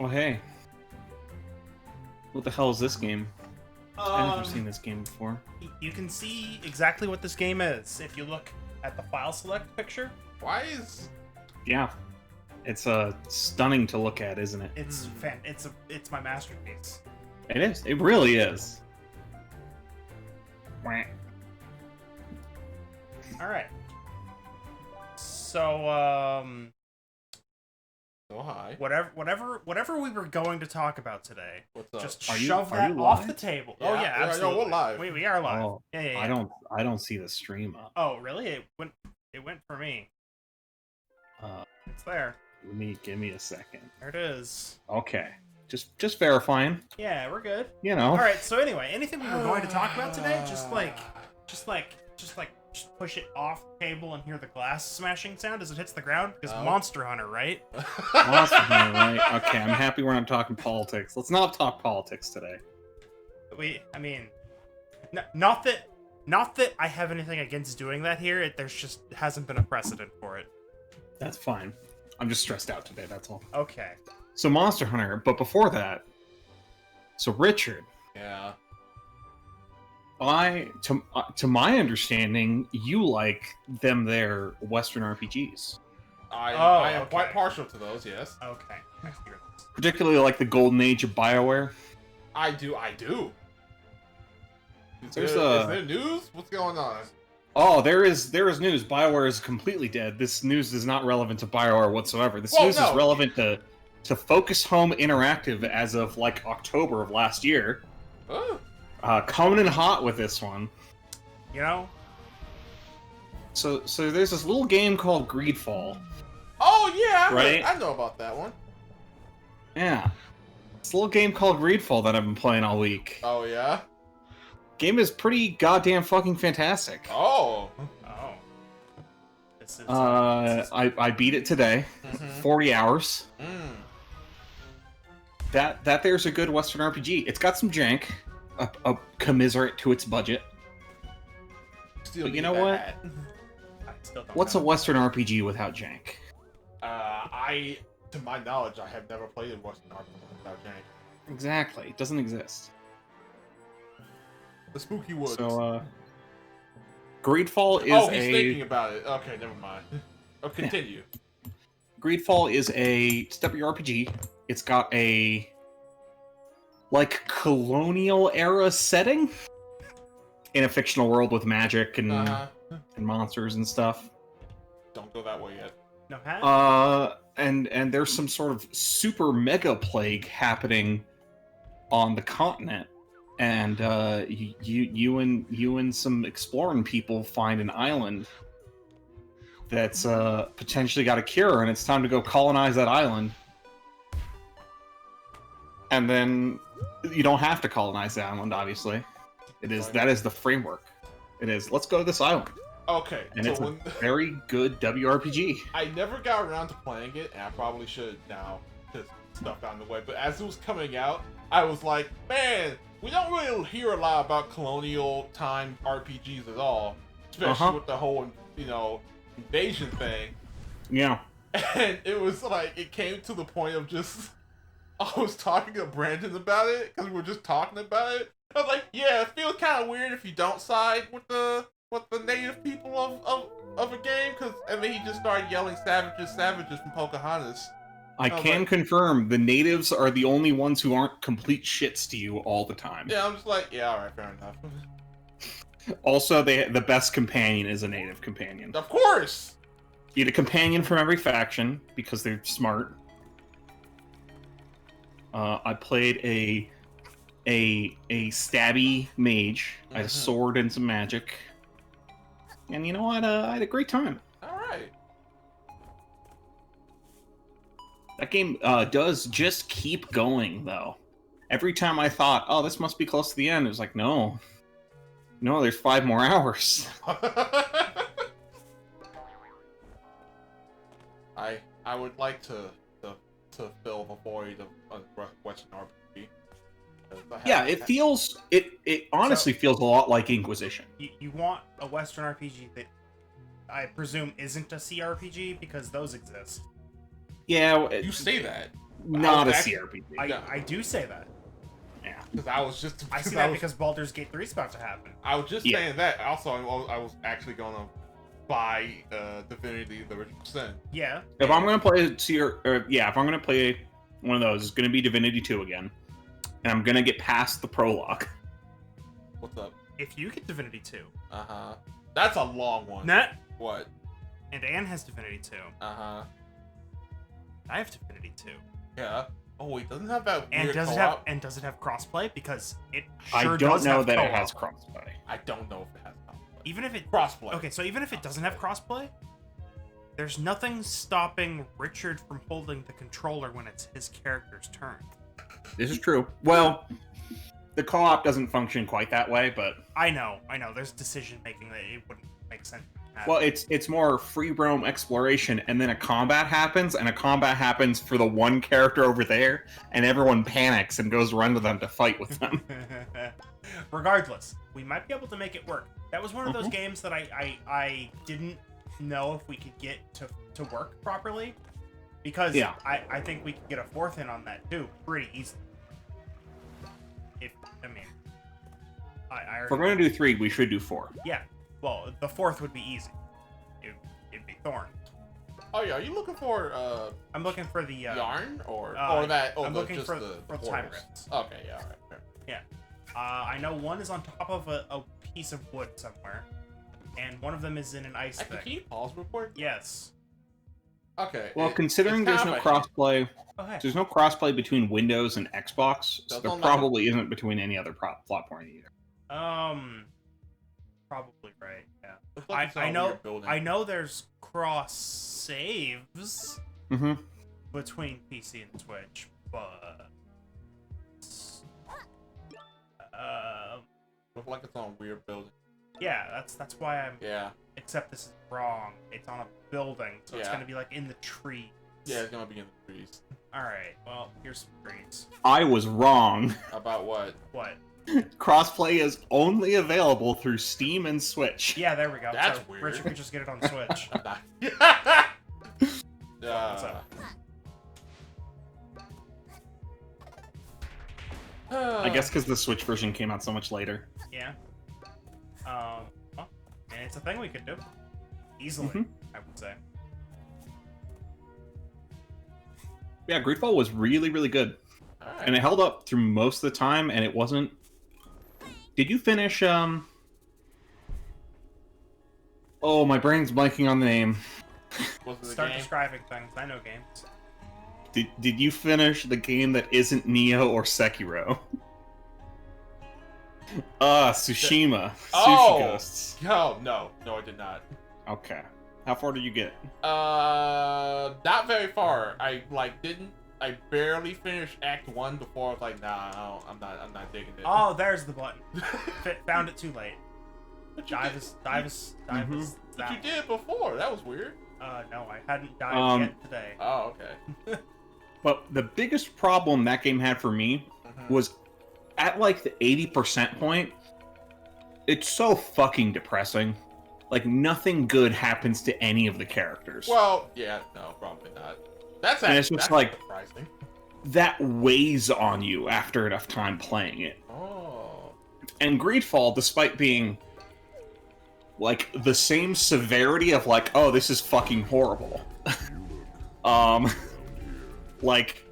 Oh, hey. What the hell is this game? I've never seen this game before. You can see exactly what this game is if you look at the file select picture. Why is... Yeah. It's stunning to look at, isn't it? It's it's my masterpiece. It is. It really is. All right. So Oh, hi. whatever we were going to talk about today, What's up? just Are shove you that off live? the table. Yeah, Oh yeah, yeah, no, absolutely. we're live. We are live. Oh, Yeah. I don't see the stream up. Oh really? It went for me. It's there. Give me a second. There it is. Okay. Just verifying. Yeah, we're good. You know. All right. So anyway, anything we were going to talk about today, just push it off the table and hear the glass smashing sound as it hits the ground. Because Monster Hunter, right? Monster Hunter, right? Okay, I'm happy we're not talking politics. Let's not talk politics today. I mean, not that I have anything against doing that here. There's just hasn't been a precedent for it. That's fine. I'm just stressed out today, that's all. Okay. So Monster Hunter, but before that, so Richard, Yeah. to my understanding, you like them their Western RPGs. I am quite okay. partial to those, yes. Okay. Particularly like the golden age of BioWare. I do. Is There's there news? What's going on? Oh, there is news. BioWare is completely dead. This news is not relevant to BioWare whatsoever. This news is relevant to Focus Home Interactive as of like October of last year. Oh. Coming in hot with this one. You know? So there's this little game called Greedfall. Oh yeah, Right? I know about that one. Yeah. This little game called Greedfall that I've been playing all week. Oh yeah. Game is pretty goddamn fucking fantastic. Oh. Oh. This is. I beat it today. 40 hours. Mm. That there's a good Western RPG. It's got some jank, a commiserate to its budget. Still But you need know what? that. I still don't What's a know. Western RPG without jank? To my knowledge, I have never played a Western RPG without jank. Exactly. It doesn't exist. The Spooky Woods. So, Greedfall is oh, he's thinking about it. Okay, never mind. Oh, continue. Greedfall is a WRPG. It's got a like colonial era setting in a fictional world with magic and monsters and stuff. Don't go that way yet. No hat? And there's some sort of super mega plague happening on the continent, and you and some exploring people find an island that's potentially got a cure, and it's time to go colonize that island. And then you don't have to colonize the island, obviously. That is the framework. It is, let's go to this island. Okay, And so it's a very good WRPG. I never got around to playing it, and I probably should now, because stuff got in the way. But as it was coming out, I was like, man, we don't really hear a lot about colonial time RPGs at all, especially with the whole, invasion thing. Yeah. And it was like, it came to the point of just, I was talking to Brandon about it, because we were just talking about it. I was like, yeah, it feels kind of weird if you don't side with the native people of a game, and then he just started yelling savages from Pocahontas. I can confirm the natives are the only ones who aren't complete shits to you all the time. Yeah, I'm just like, yeah, alright, fair enough. Also, the best companion is a native companion. Of course! You get a companion from every faction, because they're smart. I played a stabby mage. I had a sword and some magic. And you know what? I had a great time. Alright. That game does just keep going, though. Every time I thought, oh, this must be close to the end, it was like, no. No, there's 5 more hours. I would like to fill the void of Western RPG. Yeah, it honestly feels a lot like Inquisition. You want a Western RPG that I presume isn't a CRPG, because those exist. Yeah. You say that. not a actually- CRPG. I do say that. Yeah. Because I was just. I see I that was, because Baldur's Gate 3 is about to happen. I was just Yeah. saying that. Also, I was actually gonna buy Divinity: The Original Sin. Yeah. If I'm gonna play if I'm gonna play one of those, it's gonna be Divinity 2 again, and I'm gonna get past the prologue. What's up? If you get Divinity 2. Uh-huh. That's a long one. Nah. What? And Anne has Divinity 2. Uh-huh. I have Divinity 2. Yeah. Oh wait, doesn't it have that And weird does co-op? it have crossplay? Because it I sure don't does know have that co-op. it has crossplay. I don't know if it has crossplay. Even if it Crossplay. Okay, so even if it doesn't have crossplay, there's nothing stopping Richard from holding the controller when it's his character's turn. This is true. Well, the co-op doesn't function quite that way, but I know. There's decision making that it wouldn't make sense. to have. well, it's more free roam exploration, and then a combat happens, and a combat happens for the one character over there, and everyone panics and goes run to them to fight with them. Regardless, we might be able to make it work. That was one of those Mhm. games that I didn't know if we could get to work properly, because Yeah. I think we could get a fourth in on that too pretty easily. I If we're already, going to do 3, we should do 4. yeah. Well, the fourth would be easy. It'd be Thorn. Oh yeah, are you looking for I'm looking for the yarn or I'm the, looking just for the the time portals? rifts. Okay, yeah, all right. Fair. I know one is on top of a piece of wood somewhere, and one of them is in an ice Actually, can thing. you pause real quick? Yes. Okay. Well, considering it's there's kind no of a- crossplay, Oh, hey. there's no crossplay between Windows and Xbox, so Doesn't there like probably isn't between any other platform either. Probably right. Yeah. looks like it's on I a know. weird building. I know. There's cross saves Mm-hmm. between PC and Switch, but Looks like it's on a weird building. yeah, that's why I'm. Yeah. Except this is wrong. It's on a building, so it's Yeah. gonna be like in the tree. Yeah, it's gonna be in the trees. All right. Well, here's some trees. I was wrong. About what? What? Crossplay is only available through Steam and Switch. Yeah, there we go. That's so weird. Richard could just get it on Switch. I'm not. What's up? I guess because the Switch version came out so much later. Yeah. Well, and it's a thing we could do easily. Mhm. I would say. Yeah, Greedfall was really, really good. Alright. And it held up through most of the time, and it wasn't... Did you finish, Oh, my brain's blanking on the name. Was it the Start game? describing things. I know games. Did you finish the game that isn't Nioh or Sekiro? Tsushima. Oh! Sushi Ghosts. Oh, no, I did not. Okay. How far did you get? Not very far. I barely finished Act 1 before I was like, nah, I'm not digging it. Oh, there's the button. Found it too late. But you Dive did- is Mhm. But you that. did it before. That was weird. No, I hadn't dived yet today. Oh, okay. But the biggest problem that game had for me was at like the 80% point, it's so fucking depressing. Like nothing good happens to any of the characters. Well, yeah, no, probably not. That's And actually it's just that's like- surprising. that weighs on you after enough time playing it. Oh. And Greedfall, despite being like the same severity of like, oh, this is fucking horrible. like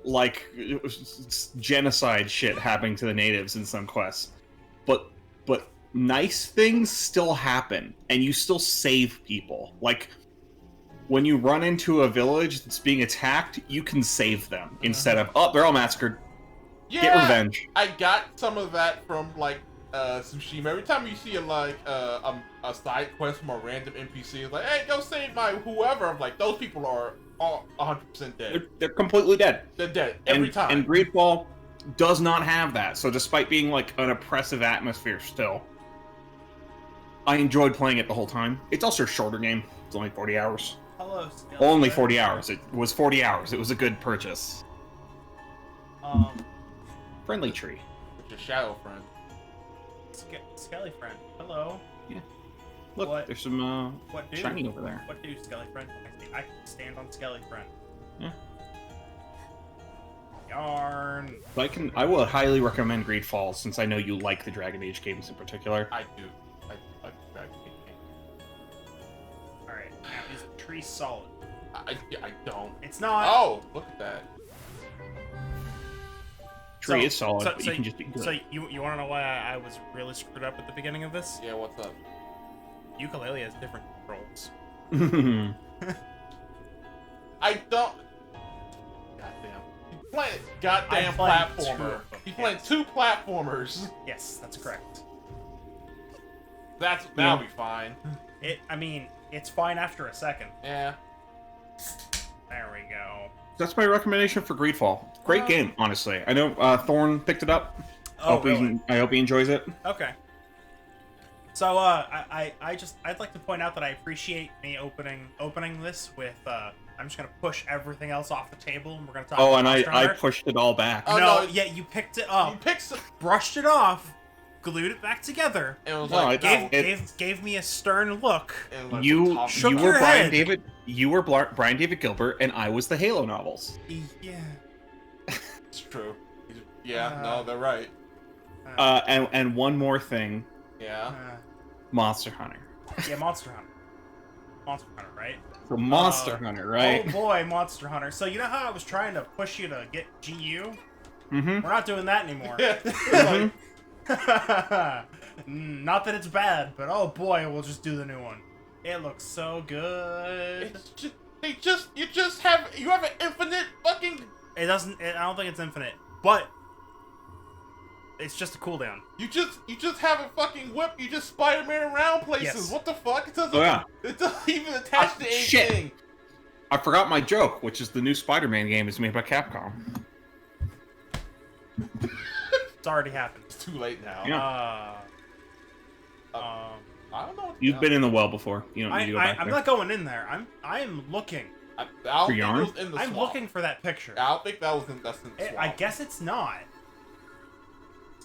genocide shit happening to the natives in some quests. But nice things still happen, and you still save people. Like when you run into a village that's being attacked, you can save them instead of, oh, they're all massacred. Yeah, Get revenge. I got some of that from like Tsushima. Every time you see a side quest from a random NPC, it's like, hey, go save my whoever. I'm like, those people are all 100% dead. They're completely dead. They're dead every time. And Greedfall does not have that. So despite being like an oppressive atmosphere still, I enjoyed playing it the whole time. It's also a shorter game. It's only 40 hours. Hello. Only 40 hours. It was 40 hours. It was a good purchase. Friendly tree. With your shadow friend. Skelly friend. Hello. Look, What? there's some What do? shiny over there. What do, Skelly friend? I can stand on Skelly friend. yarn. I will highly recommend Greed Falls since I know you like the Dragon Age games in particular. I do. I like Dragon Age games. All right, now is the tree solid? I don't. It's not. Oh, look at that. Tree is solid, but so you can just be good. So you want to know why I was really screwed up at the beginning of this? Yeah, what's up? Ukulele has different controls. I don't. Goddamn. He's playing goddamn I'm playing two platformer. of them, He's playing yes. 2 platformers. Yes, that's correct. That'll be fine. I mean, it's fine after a second. Yeah. There we go. That's my recommendation for Greedfall. Great game, honestly. I know Thorn picked it up. Oh, really? I hope he enjoys it. Okay. So, I'd like to point out that I appreciate me opening this with, I'm just gonna push everything else off the table, and we're gonna talk Oh, about and Monster I Hunter. pushed it all back. Oh, no, no, yeah, you picked it up, You picked some. brushed it off, glued it back together, It was No, like gave me a stern look. it was like You top- Shook you your were Brian head. David. You were Brian David Gilbert, and I was the Halo novels. Yeah. It's true. Yeah, Uh, no, they're right. And one more thing, Yeah. Monster Hunter. Yeah, Monster Hunter. Monster Hunter, right? So Monster Hunter, right? Oh boy, Monster Hunter. So you know how I was trying to push you to get GU? Mm-hmm. We're not doing that anymore. Mhm. Not that it's bad, but oh boy, we'll just do the new one. It looks so good. It's just you have an infinite fucking. It doesn't. I don't think it's infinite, but it's just a cooldown. You just have a fucking whip. You just Spider-Man around places. Yes. What the fuck? It doesn't. Oh, yeah. It doesn't even attach to shit. anything. I forgot my joke, which is the new Spider-Man game is made by Capcom. It's already happened. It's too late now. Yeah. I don't know. You've been in the well before. You don't need to go back I'm there. not going in there. I am looking. I don't think yarn? it was in the I'm swamp. looking for that picture. I don't think that was in the swamp. I guess it's not.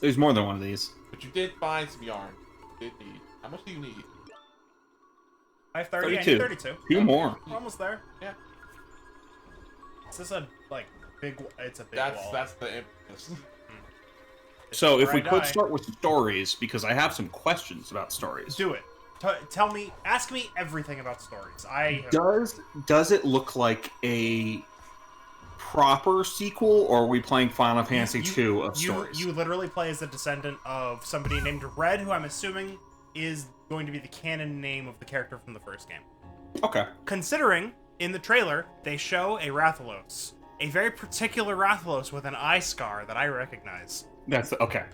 There's more than one of these. But you did find some yarn. You did need. How much do you need? I have 30. I 32. need 32. Two more. We're almost there. Yeah. Is this a like big? It's a big wall. That's the impetus. So if we Where I could die. start with stories, because I have some questions about stories. Do it. Tell me. Ask me everything about stories. Does it look like a proper sequel, or are we playing Final Fantasy II of stories? You literally play as a descendant of somebody named Red, who I'm assuming is going to be the canon name of the character from the first game. Okay. Considering, in the trailer, they show a Rathalos. A very particular Rathalos with an eye scar that I recognize. That's okay.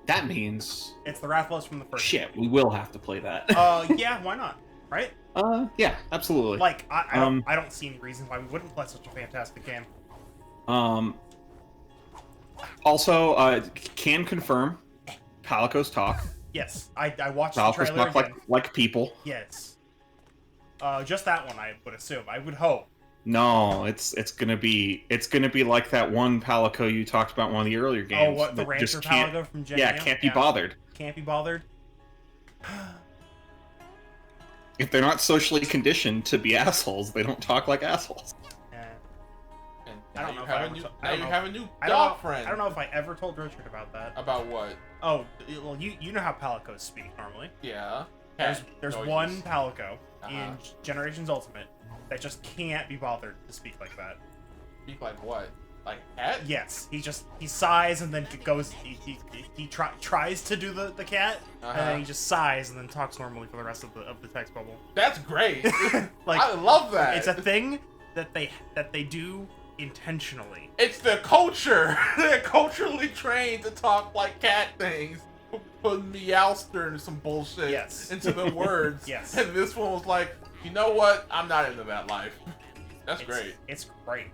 That means It's the Rathalos from the first shit. We will have to play that. game. Yeah, why not? Right? Yeah, absolutely. Like, I don't see any reason why we wouldn't play such a fantastic game. Also, can confirm, Palicos talk. Yes, I watched the Palicos trailer talk again. like people. Yes. Just that one, I would assume. I would hope. No, it's gonna be like that one Palico you talked about in one of the earlier games. Oh, what, the that Rancher just can't- Palico from Gen Yeah, can't be bothered. Can't be bothered. If they're not socially conditioned to be assholes, they don't talk like assholes. Yeah. And I now don't you know if have I a ever new. t- I Now don't you know. have a new I don't dog know, friend. I don't know if I ever told Richard about that. About what? Oh, well, you know how Palicos speak normally. Yeah. There's noises. one Palico Uh-huh. in Generations Ultimate that just can't be bothered to speak like that. Speak like what? Like cat? Yes, he sighs and then goes. He tries to do the cat, and Uh-huh. then he just sighs and then talks normally for the rest of the text bubble. That's great. Like, I love that. it's a thing that they do intentionally. It's the culture. They're culturally trained to talk like cat things. Put Meowster and some bullshit Yes. into the words. Yes. And this one was like, you know what? I'm not into that life. That's great. It's great.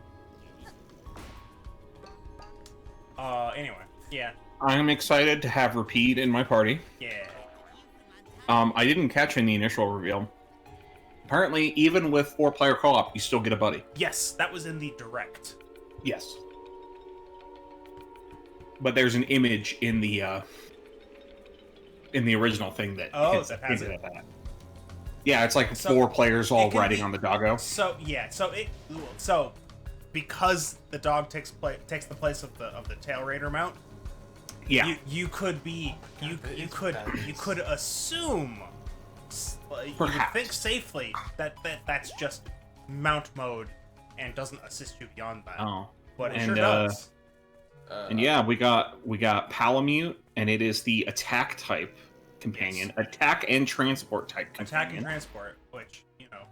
Anyway, yeah, I'm excited to have Repeat in my party. yeah. I didn't catch in the initial reveal. Apparently, even with 4-player co-op, you still get a buddy. Yes, that was in the direct. Yes. But there's an image in the original thing that hints that has hinted it. at that. Yeah, it's like So, 4 players all it can riding be- on the doggo. So yeah, so because the dog takes the place of the tail raider mount. Yeah. You could be you could assume you would Perhaps. think safely that's just mount mode and doesn't assist you beyond that. Oh. But it And, sure does. And yeah, we got Palamute, and it is the attack type companion, attack and transport type companion. Attack and transport, which, you know,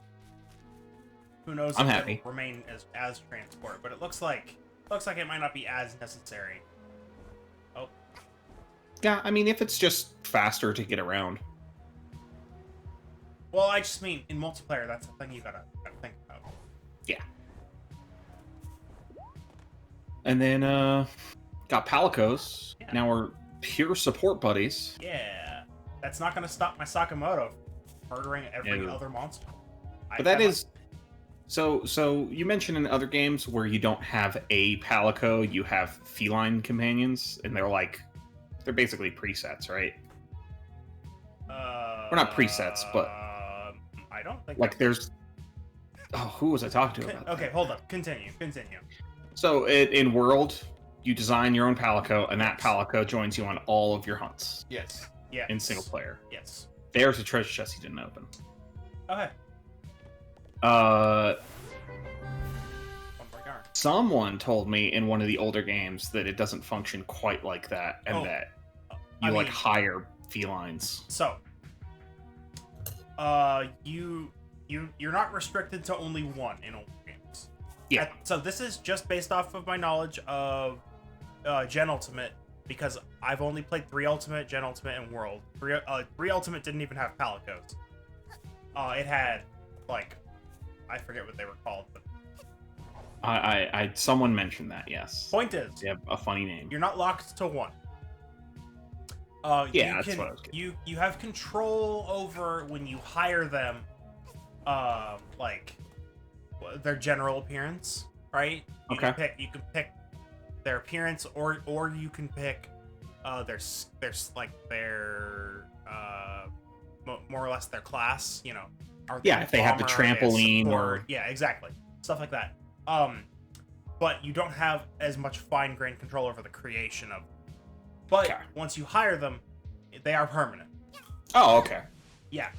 who knows I'm if happy. it will remain as transport, but it looks like it might not be as necessary. Oh, Yeah, I mean, if it's just faster to get around. well, I just mean in multiplayer, that's the thing you gotta think about. Yeah. And then got Palicos. Yeah. Now we're pure support buddies. Yeah, that's not gonna stop my Sakamoto from murdering every No. other monster. But that is so you mentioned in other games where you don't have a Palico, you have feline companions, and they're basically presets, right? Or not presets, but I don't think like there's who was I talking to about Okay, that? hold up. Continue. So in World, you design your own Palico, and that Palico joins you on all of your hunts Yes. Yeah. in single player. Yes. There's a treasure chest you didn't open. Okay. One more yarn. Someone told me in one of the older games that it doesn't function quite like that, and Oh. that I you mean- hire felines. So, you're not restricted to only one in old games. Yeah. So this is just based off of my knowledge of Gen Ultimate, because I've only played 3 Ultimate, Gen Ultimate, and World. 3 Ultimate didn't even have Palicos. It had, like, I forget what they were called, but I someone mentioned that. Yes. point is, They have a funny name. you're not locked to one. Yeah, that's what I was getting. You have control over when you hire them, like their general appearance, right? You Okay. you can pick their appearance, or you can pick their more or less their class. You know, are Yeah, if they have the bomber, are they a trampoline support? or- yeah, exactly, stuff like that. But you don't have as much fine-grained control over the creation of. But Okay. once you hire them, they are permanent. Oh, okay. Yeah.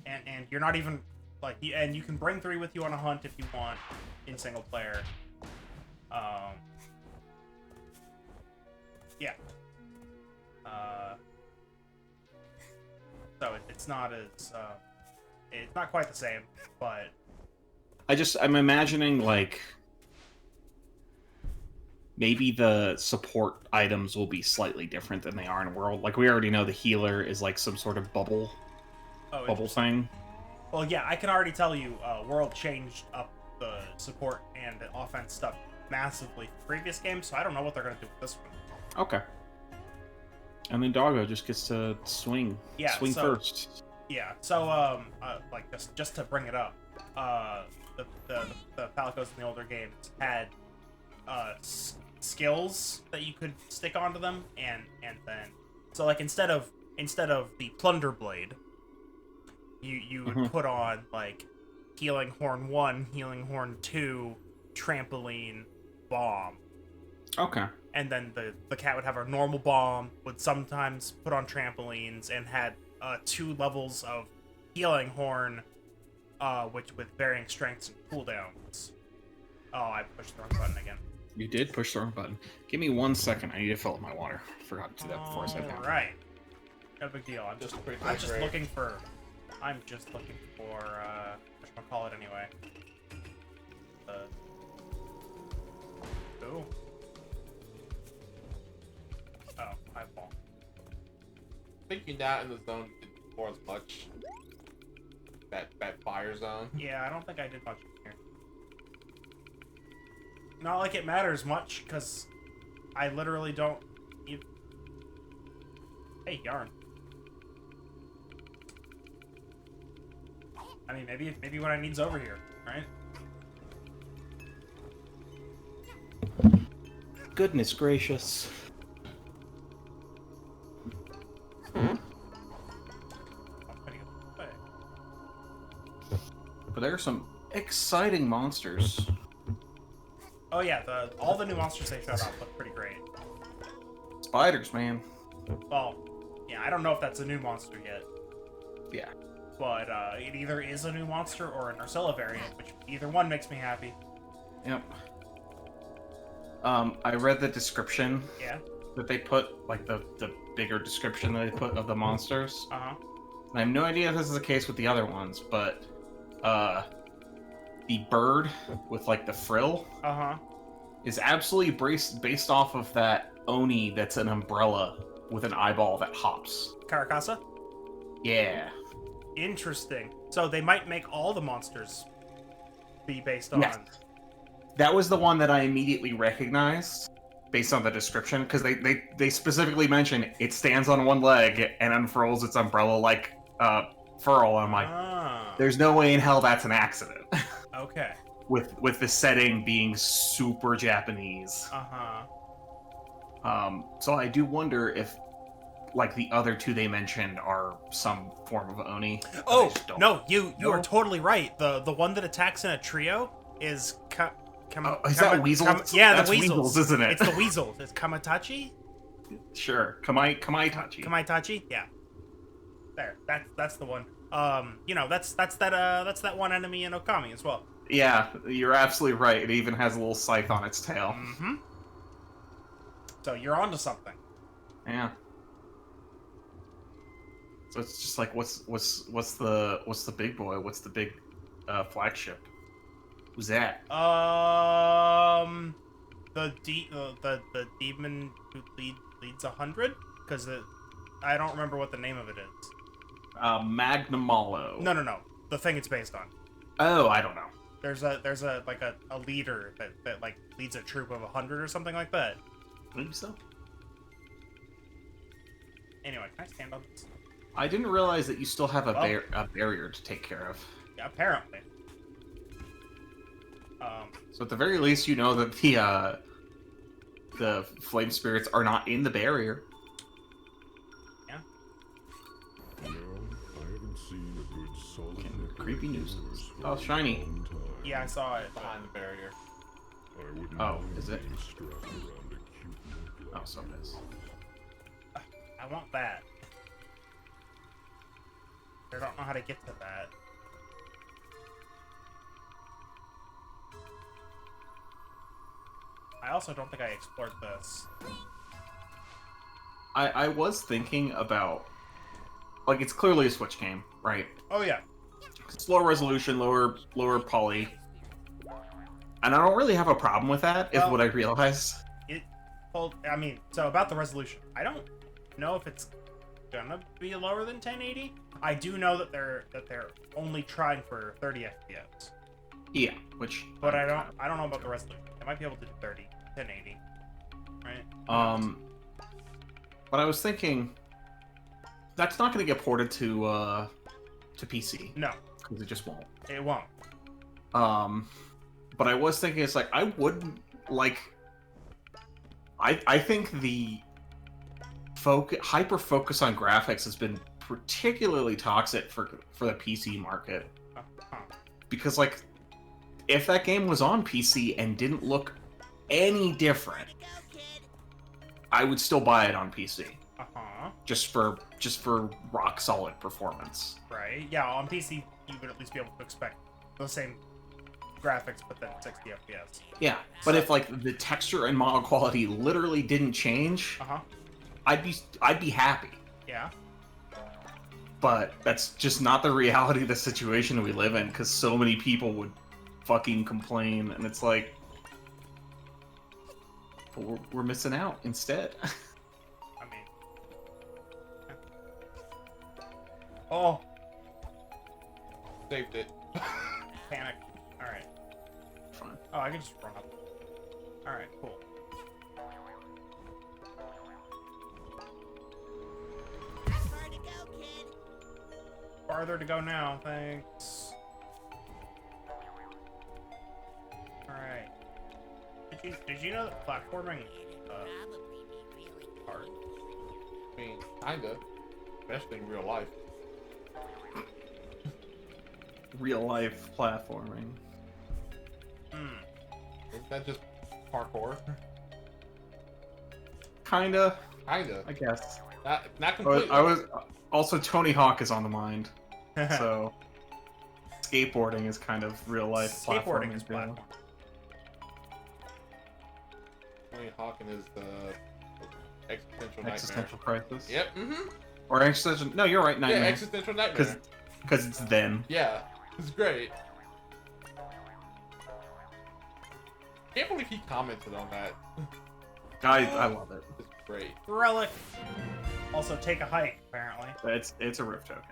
And you're not even like, and you can bring 3 with you on a hunt if you want in single player. Yeah. So it's not as it's not quite the same, but I'm imagining like maybe the support items will be slightly different than they are in World. Like we already know the healer is like some sort of bubble thing. Well, yeah, I can already tell you, World changed up the support and the offense stuff massively from previous games, so I don't know what they're gonna do with this one. Okay. And then Doggo just gets to swing. Yeah, Swing so- first. Yeah, so like just to bring it up, the Palicos in the older games had skills that you could stick onto them, and then so like instead of the Plunder Blade, you would put on like Healing Horn 1, Healing Horn 2, Trampoline, Bomb. Okay. And then the cat would have a normal bomb, would sometimes put on trampolines, and had 2 levels of healing horn, which with varying strengths and cooldowns. Oh, I pushed the wrong button again. You did push the wrong button. Give me 1 second. I need to fill up my water. Forgot to do that before I sat down. Alright. No big deal. I'm just pretty looking for whatchamacallit anyway. Ooh. Oh, I fall. I think you're not in the zone for as much. That fire zone. Yeah, I don't think I did much here. Not like it matters much, because I literally don't even... Hey, Yarn. I mean, maybe what I need's over here, right? Goodness gracious. I'm gonna go this way. But there's some exciting monsters. Oh yeah, all the new monsters they showed off look pretty great. Spiders, man. Well, yeah, I don't know if that's a new monster yet. Yeah. But it either is a new monster or an Ursula variant, which either one makes me happy. Yep. I read the description Yeah. that they put, like the bigger description that they put of the monsters. Uh-huh. And I have no idea if this is the case with the other ones, but the bird with like the frill Uh-huh. is absolutely based off of that Oni that's an umbrella with an eyeball that hops. Caracasa? Yeah. Interesting. So they might make all the monsters be based on... Yes. That was the one that I immediately recognized based on the description, because they specifically mention it stands on one leg and unfurls its umbrella like furl. I'm like, Ah. there's no way in hell that's an accident. Okay. with the setting being super Japanese. Uh-huh. So I do wonder if, like, the other two they mentioned are some form of Oni. Oh, no, you are totally right. The one that attacks in a trio is... is that Weasels? Yeah, that's the Weasels. Isn't it? It's the Weasels. It's Kamatachi? Sure. Kamaitachi. Kamaitachi? Yeah. There. That's the one. You know, that's that one enemy in Okami as well. Yeah, you're absolutely right. It even has a little scythe on its tail. Mm-hmm. So you're onto something. Yeah. So it's just like, what's the big boy? What's the big flagship? Who's that? The demon who leads 100, because I don't remember what the name of it is. Magnamalo. No. The thing it's based on. Oh, I don't know. There's a leader that like leads a troop of 100 or something like that. Maybe so. Anyway, can I stand on this? I didn't realize that you still have a barrier to take care of. Yeah, apparently. So at the very least, you know that the flame spirits are not in the barrier. Yeah. No, I haven't seen a good solid Creepy nuisance. Oh, shiny. Yeah, I saw it. Behind the barrier. Oh, is it? Oh, Oh, so it is. I want that. I don't know how to get to that. I also don't think I explored this. I was thinking about, like, it's clearly a Switch game, right? Oh yeah. It's low resolution, lower poly, and I don't really have a problem with that. Is what I realized. Well, I mean, so about the resolution, I don't know if it's gonna be lower than 1080. I do know that they're only trying for 30 FPS. Yeah, which. But I don't know about the resolution. I might be able to do 1080, right? But I was thinking that's not going to get ported to PC. No, because it just won't. it won't. But I was thinking it's like I wouldn't like. I think the hyper focus on graphics has been particularly toxic for the PC market. Because, like, if that game was on PC and didn't look any different, I would still buy it on PC. Just for rock solid performance. Right. Yeah, on PC you would at least be able to expect the same graphics, but then 60 FPS. Yeah, but if, like, the texture and model quality literally didn't change, I'd be happy. Yeah. But that's just not the reality of the situation we live in, because so many people would fucking complain, and it's like, we're missing out instead. I mean, oh, Saved it. panic. All right. Fine. Oh, I can just run up. All right, cool. Farther to go now, thanks. Alright. Did you know that platforming hard? I mean, kinda. Especially in real life. real life platforming. Is that just parkour? Kinda, Kinda. I guess. Not completely. I was also Tony Hawk is on the mind, so skateboarding is kind of real life Skateboarding platforming is too. platform. Tony Hawk and his existential nightmare. Existential crisis. Yep. Mm-hmm. Or existential. No, you're right. Yeah, Nightmare. existential nightmare. Because it's them. Yeah, it's great. Can't believe he commented on that. I love it. It's great. Relic. Also, take a hike. Apparently. It's a rift token.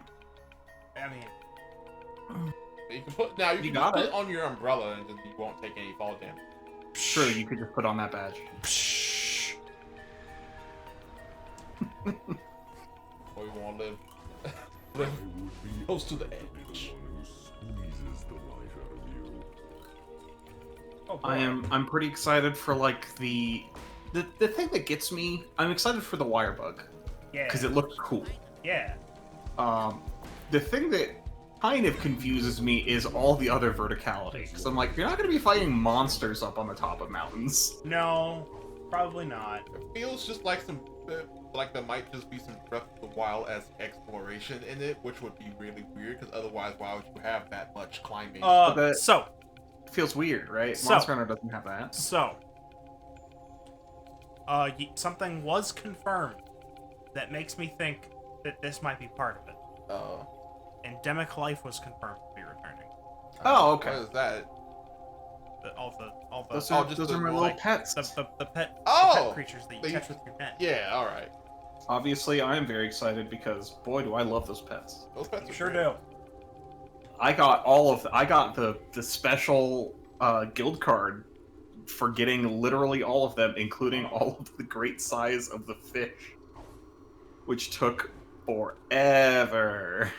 I mean, You can put now. You can got just put it. it on your umbrella and then you won't take any fall damage. True, you could just put on that badge. Or you want to live I live would be close to the the edge. one who squeezes the life out of you. oh, boy. I'm pretty excited for like the thing that gets me. I'm excited for the wire bug Yeah. because it looked cool. Yeah. The thing that kind of confuses me is all the other verticality. Because I'm like, you're not going to be fighting monsters up on the top of mountains. No, probably not. It feels just like like there might just be some Breath of the Wild-esque exploration in it, which would be really weird. Because otherwise, why would you have that much climbing? that- So, It feels weird, right? So- Monster Hunter doesn't have that. something was confirmed that makes me think that this might be part of it. Endemic life was confirmed to be returning. Oh, okay. What is that? All the Those are, just those the, are my like, little pets. the pet Oh! pet creatures that you They- catch with your net. Yeah, all right. Obviously, I am very excited because boy, do I love those pets. Those pets You are sure great. do. I got the special guild card for getting literally all of them, including all of the great size of the fish, which took forever.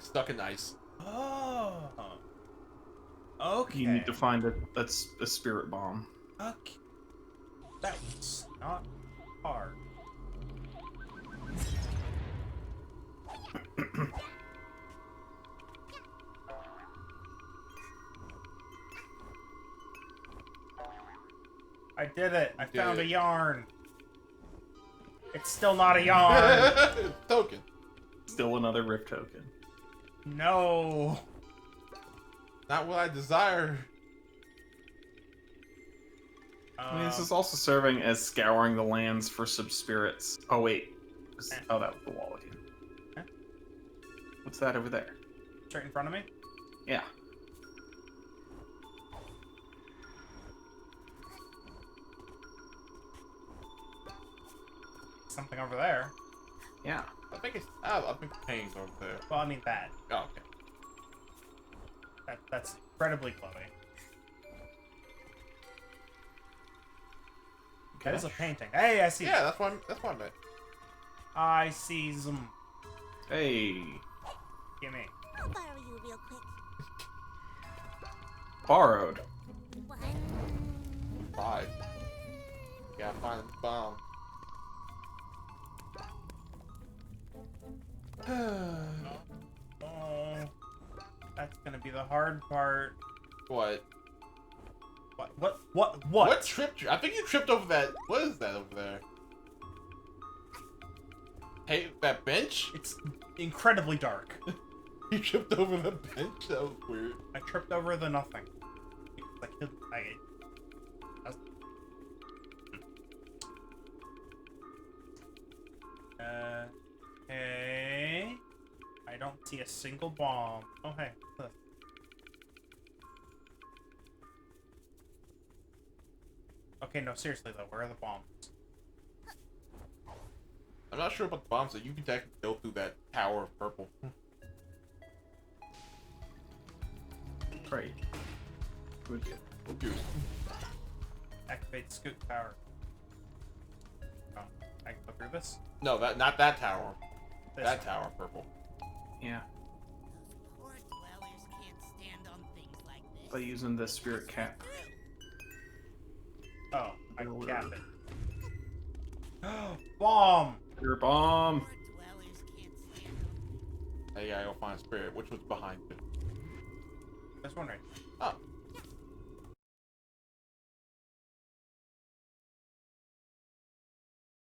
Stuck in ice. Oh. Okay. You need to find that's a spirit bomb. Okay. That was not hard. I did it. I did found it. a yarn. It's still not a yarn. Token. Still another rift token. No. Not what I desire. I mean, this is also serving as scouring the lands for some spirits. Oh wait, oh that was the wall again. Eh? What's that over there? Straight in front of me. Yeah. Something over there. Yeah. I think Pain's over there. Well, I mean that. Oh, okay. That's incredibly Chloe. That is a painting. Hey, I see. Yeah, that's what I meant. I see them. Hey. Gimme. I'll borrow you real quick. Borrowed. One, 5. Gotta find the bomb. Oh, that's gonna be the hard part. What? What? What tripped you? I think you tripped over that. What is that over there? Hey, that bench? It's incredibly dark. You tripped over the bench? That was weird. I tripped over the nothing. Like hey. I don't see a single bomb. Oh hey. Look. Okay, no, seriously though, where are the bombs? I'm not sure about the bombs, so you can technically go through that tower of purple. Right. Good. Okay. Activate scoot power. Oh, I can go through this? No, not that tower. This That one. tower of purple. Yeah. poor dwellers can't stand on things like this. By using the spirit cap. Oh, I can cap it. Bomb! Spirit bomb. Poor dwellers can't stand on Hey, I go find a spirit, which was behind you. This one right. Oh,